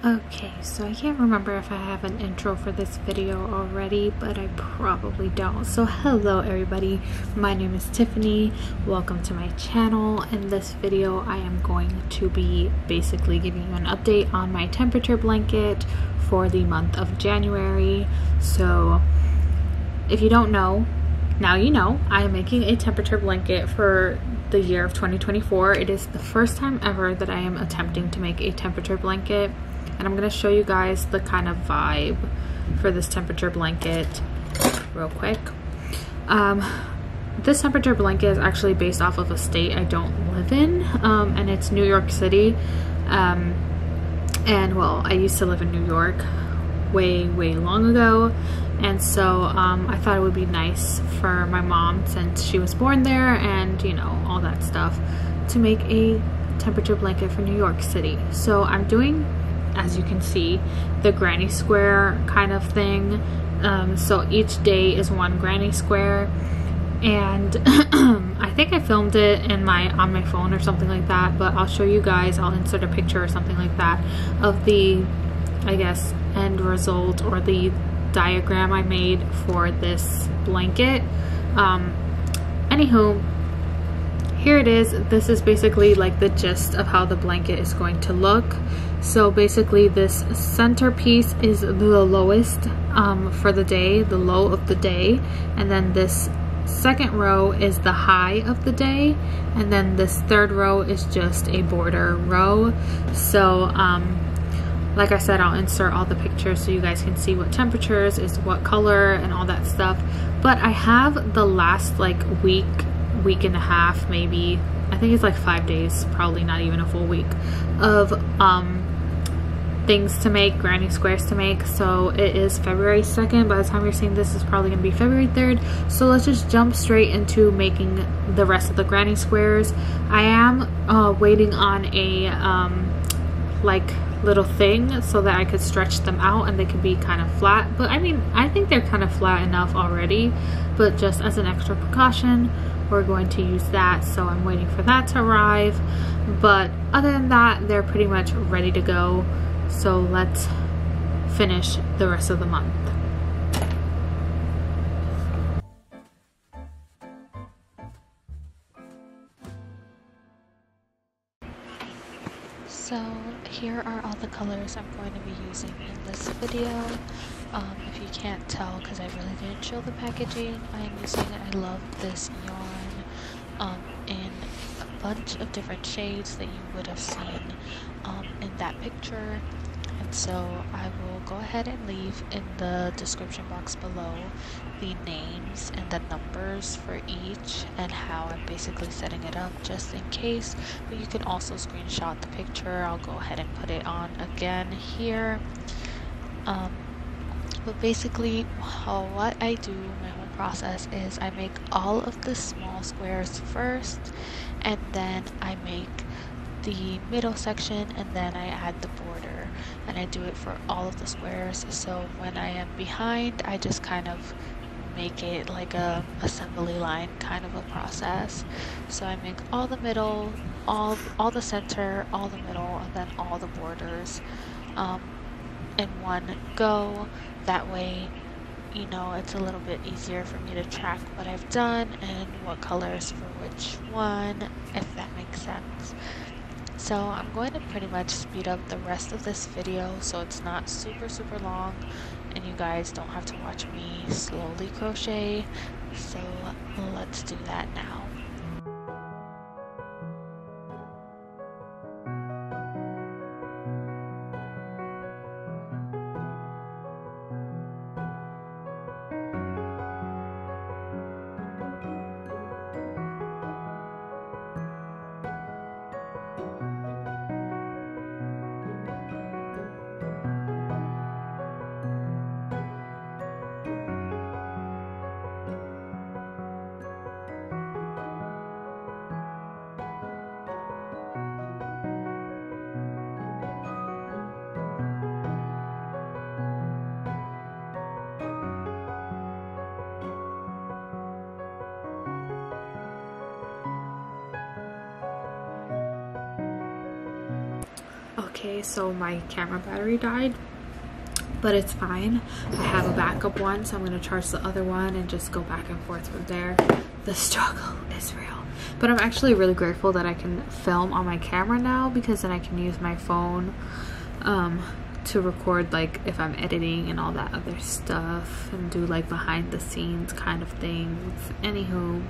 Okay, so I can't remember if I have an intro for this video already, but I probably don't. So hello everybody, my name is Tiffany. Welcome to my channel. In this video, I am going to be basically giving you an update on my temperature blanket for the month of January. So if you don't know, now you know, I am making a temperature blanket for the year of 2024. It is the first time ever that I am attempting to make a temperature blanket. And I'm going to show you guys the kind of vibe for this temperature blanket real quick. This temperature blanket is actually based off of a state I don't live in, and it's New York City. And well, I used to live in New York way long ago, and so I thought it would be nice for my mom, since she was born there and you know, all that stuff, to make a temperature blanket for New York City. So I'm doing, as you can see, the granny square kind of thing. So each day is one granny square, and I think I filmed it on my phone or something like that, but I'll show you guys. I'll insert a picture or something like that of the, I guess, end result or the diagram I made for this blanket. Anywho, here it is. This is basically like the gist of how the blanket is going to look. So basically this centerpiece is the lowest for the day, the low of the day, and then this second row is the high of the day, and then this third row is just a border row. So like I said, I'll insert all the pictures so you guys can see what temperatures is what color and all that stuff. But I have the last like week and a half, maybe, I think it's like 5 days, probably not even a full week, of things to make, granny squares to make. So it is February 2nd. By the time you're seeing this, it's probably gonna be February 3rd. So let's just jump straight into making the rest of the granny squares. I am waiting on a like little thing so that I could stretch them out and they could be kind of flat. But I mean, I think they're kind of flat enough already, but just as an extra precaution, we're going to use that. So I'm waiting for that to arrive, but other than that, they're pretty much ready to go. So let's finish the rest of the month. So here are all the colors I'm going to be using in this video. If you can't tell, because I really didn't show the packaging, I am using, I love this yarn in a bunch of different shades that you would have seen in that picture. And so I will go ahead and leave in the description box below the names and the numbers for each and how I'm basically setting it up, just in case. But you can also screenshot the picture. I'll go ahead and put it on again here. But basically what I do, my whole process is I make all of the small squares first, and then I make the middle section, and then I add the border, and I do it for all of the squares. So when I am behind, I just kind of make it like a assembly line kind of a process. So I make all the middle, all the center, all the middle, and then all the borders in one go. That way, you know, it's a little bit easier for me to track what I've done and what colors for which one, if that makes sense. So I'm going to pretty much speed up the rest of this video so it's not super long and you guys don't have to watch me slowly crochet. So let's do that now. Okay, so my camera battery died, but it's fine. I have a backup one, so I'm going to charge the other one and just go back and forth from there. The struggle is real, but I'm actually really grateful that I can film on my camera now, because then I can use my phone to record like if I'm editing and all that other stuff, and do like behind the scenes kind of things. Anywho,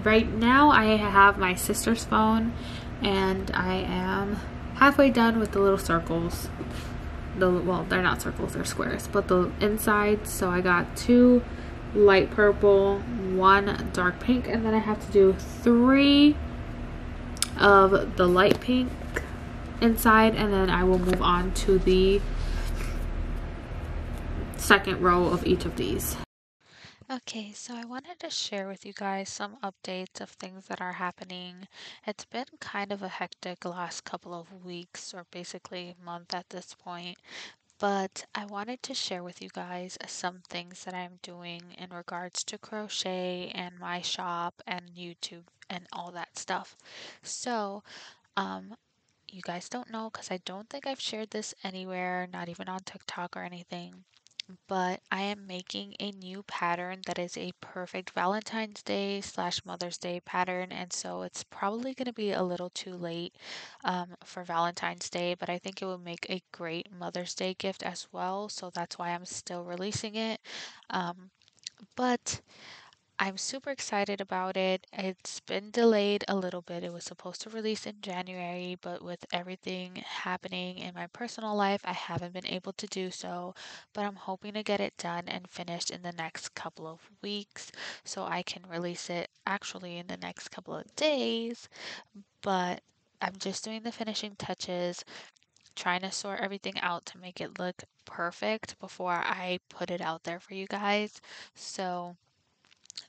right now I have my sister's phone, and I am halfway done with the little circles. Well, they're not circles, they're squares, but the inside. So I got 2 light purple, 1 dark pink, and then I have to do 3 of the light pink inside, and then I will move on to the second row of each of these. Okay, so I wanted to share with you guys some updates of things that are happening. It's been kind of a hectic last couple of weeks, or basically month at this point, but I wanted to share with you guys some things that I'm doing in regards to crochet and my shop and YouTube and all that stuff. So, you guys don't know, because I don't think I've shared this anywhere, not even on TikTok or anything, but I am making a new pattern that is a perfect Valentine's Day / Mother's Day pattern, and so it's probably going to be a little too late for Valentine's Day, but I think it would make a great Mother's Day gift as well, so that's why I'm still releasing it. But I'm super excited about it. It's been delayed a little bit. It was supposed to release in January, but with everything happening in my personal life, I haven't been able to do so. But I'm hoping to get it done and finished in the next couple of weeks, so I can release it actually in the next couple of days. But I'm just doing the finishing touches, trying to sort everything out to make it look perfect before I put it out there for you guys. So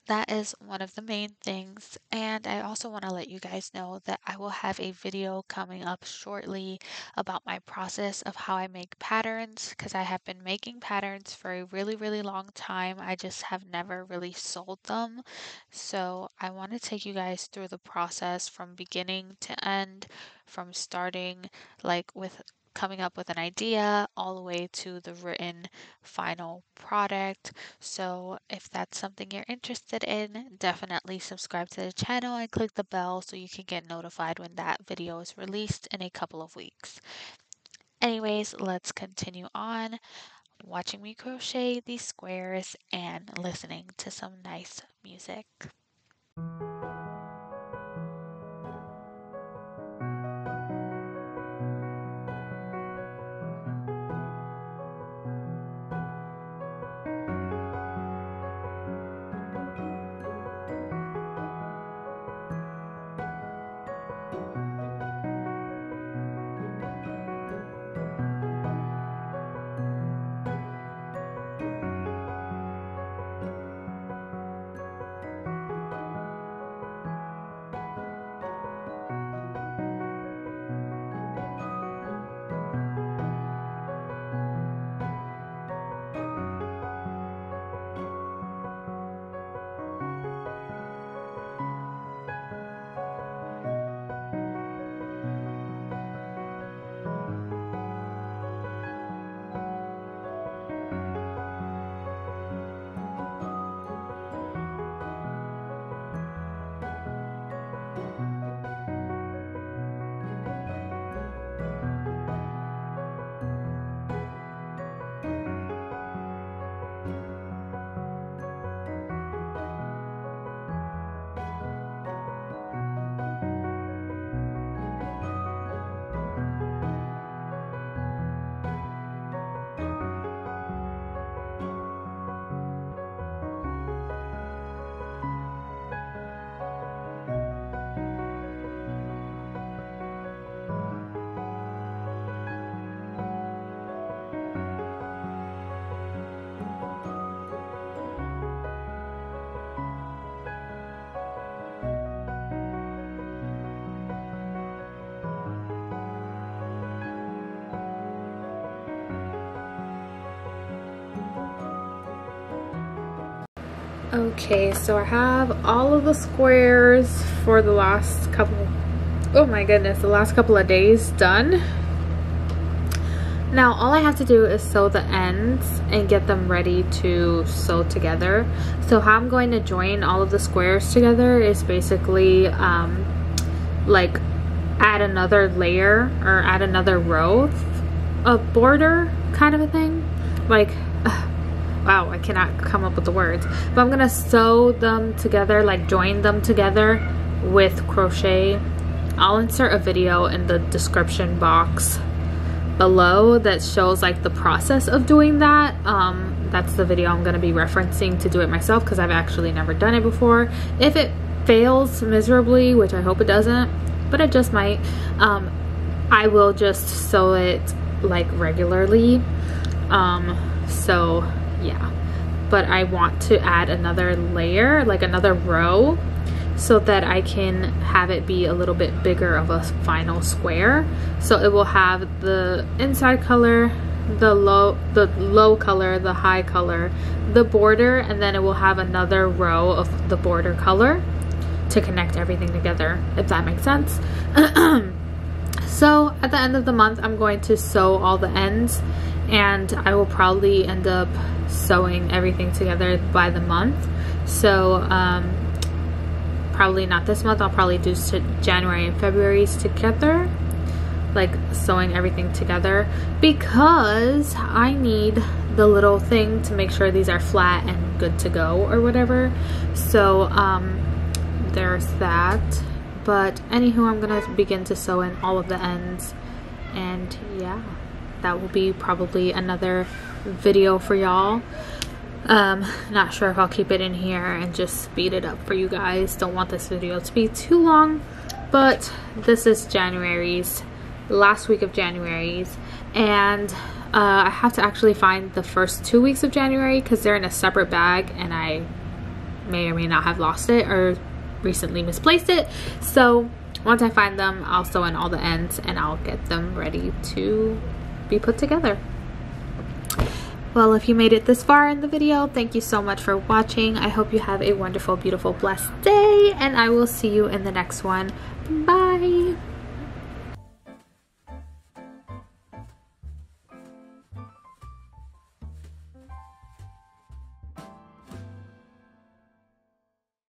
that is one of the main things, and I also want to let you guys know that I will have a video coming up shortly about my process of how I make patterns, because I have been making patterns for a really long time. I just have never really sold them, so I want to take you guys through the process from beginning to end, from starting like with coming up with an idea all the way to the written final product. So if that's something you're interested in, definitely subscribe to the channel and click the bell so you can get notified when that video is released in a couple of weeks. Anyways, let's continue on watching me crochet these squares and listening to some nice music. Okay, so I have all of the squares for the last couple oh my goodness, the last couple of days done. Now all I have to do is sew the ends and get them ready to sew together. So how I'm going to join all of the squares together is basically like add another layer or add another row of border kind of a thing. Like wow, I cannot come up with the words, but I'm gonna sew them together, like join them together with crochet. I'll insert a video in the description box below that shows like the process of doing that. That's the video I'm going to be referencing to do it myself, because I've actually never done it before. If it fails miserably, which I hope it doesn't, but it just might, I will just sew it like regularly. So yeah, but I want to add another layer, like another row, so that I can have it be a little bit bigger of a final square. So it will have the inside color, the low color, the high color, the border, and then it will have another row of the border color to connect everything together, if that makes sense. So at the end of the month, I'm going to sew all the ends, and I will probably end up sewing everything together by the month. So probably not this month. I'll probably do January and February's together, like sewing everything together, because I need the little thing to make sure these are flat and good to go or whatever. So there's that. But anywho, I'm gonna begin to sew in all of the ends, and yeah, that will be probably another video for y'all. Not sure if I'll keep it in here and just speed it up for you guys. Don't want this video to be too long, but this is January's, last week of January's, and I have to actually find the first 2 weeks of January because they're in a separate bag, and I may or may not have lost it or recently misplaced it. So once I find them, I'll sew in all the ends and I'll get them ready to be put together. Well, if you made it this far in the video, thank you so much for watching. I hope you have a wonderful, beautiful, blessed day, and I will see you in the next one. Bye!